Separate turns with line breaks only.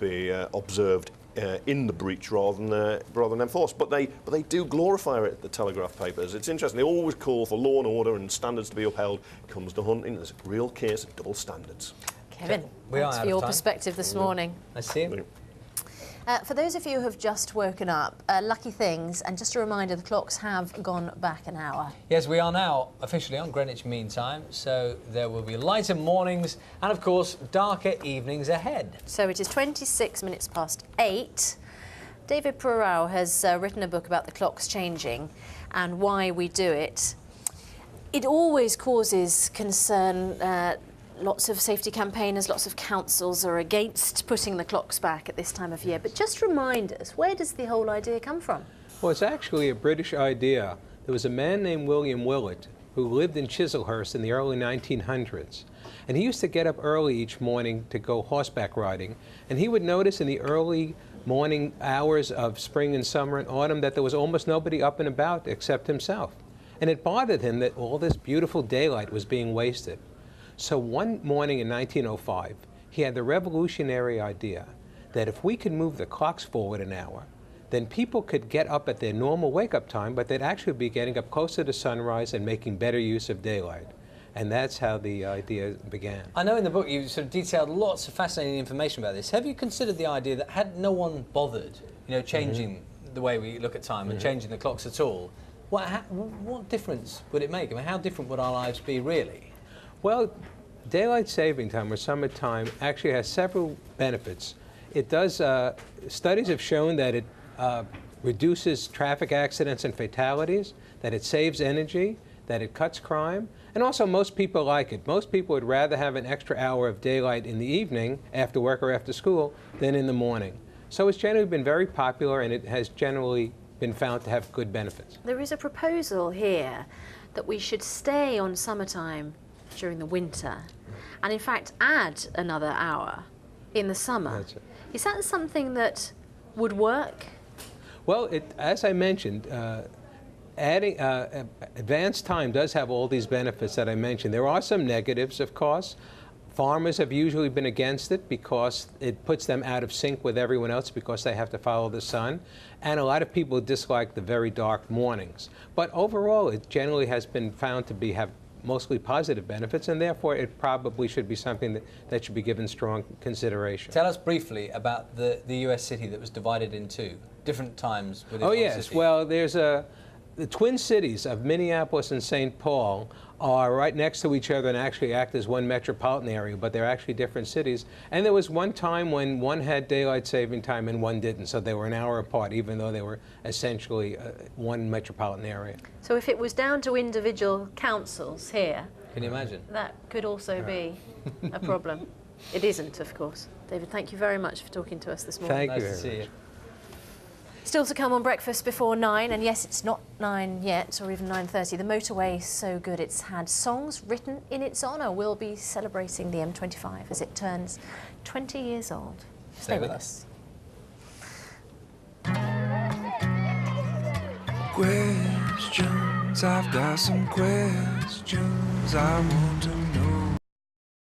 be observed in the breach rather than enforced. But they do glorify it, the Telegraph papers. It's interesting. They always call for law and order and standards to be upheld. It comes to hunting. There's a real case of double standards.
Kevin, thanks for your perspective this morning.
I see you.
For those of you who have just woken up, lucky things, and just a reminder, the clocks have gone back an hour.
Yes, we are now officially on Greenwich Mean Time, so there will be lighter mornings and, of course, darker evenings ahead.
So it is 26 minutes past 8. David Perot has written a book about the clocks changing and why we do it. It always causes concern. Lots of safety campaigners, lots of councils are against putting the clocks back at this time of year. But just remind us, where does the whole idea come from?
Well, it's actually a British idea. There was a man named William Willett who lived in Chislehurst in the early 1900s. And he used to get up early each morning to go horseback riding. And he would notice in the early morning hours of spring and summer and autumn that there was almost nobody up and about except himself. And it bothered him that all this beautiful daylight was being wasted. So one morning in 1905, he had the revolutionary idea that if we could move the clocks forward an hour, then people could get up at their normal wake-up time, but they'd actually be getting up closer to sunrise and making better use of daylight. And that's how the idea began.
I know in the book you sort of detailed lots of fascinating information about this. Have you considered the idea that had no one bothered, changing the way we look at time and changing the clocks at all, what difference would it make? I mean, how different would our lives be really?
Well, daylight saving time or summertime actually has several benefits. It does, studies have shown that it reduces traffic accidents and fatalities, that it saves energy, that it cuts crime, and also most people like it. Most people would rather have an extra hour of daylight in the evening after work or after school than in the morning. So it's generally been very popular, and it has generally been found to have good benefits.
There is a proposal here that we should stay on summertime during the winter, and in fact add another hour in the summer.
That's it.
Is that something that would work?
Well, as I mentioned, adding advanced time does have all these benefits that I mentioned. There are some negatives, of course. Farmers have usually been against it because it puts them out of sync with everyone else because they have to follow the sun. And a lot of people dislike the very dark mornings. But overall, it generally has been found to have mostly positive benefits, and therefore it probably should be something that should be given strong consideration.
Tell us briefly about the US city that was divided in two, different times within
Oh
one
yes,
city.
well there's the twin cities of Minneapolis and St. Paul are right next to each other and actually act as one metropolitan area, but they're actually different cities. And there was one time when one had daylight saving time and one didn't, so they were an hour apart, even though they were essentially one metropolitan area.
So if it was down to individual councils here,
can you imagine?
That could also be a problem. It isn't, of course. David, thank you very much for talking to us this morning.
Thank you
Nice to see you.
Still to come on Breakfast Before 9, and yes, it's not 9 yet, or even 9:30. The motorway so good it's had songs written in its honour. We'll be celebrating the M25 as it turns 20 years old. Stay with us.
Questions, I've got some questions I want to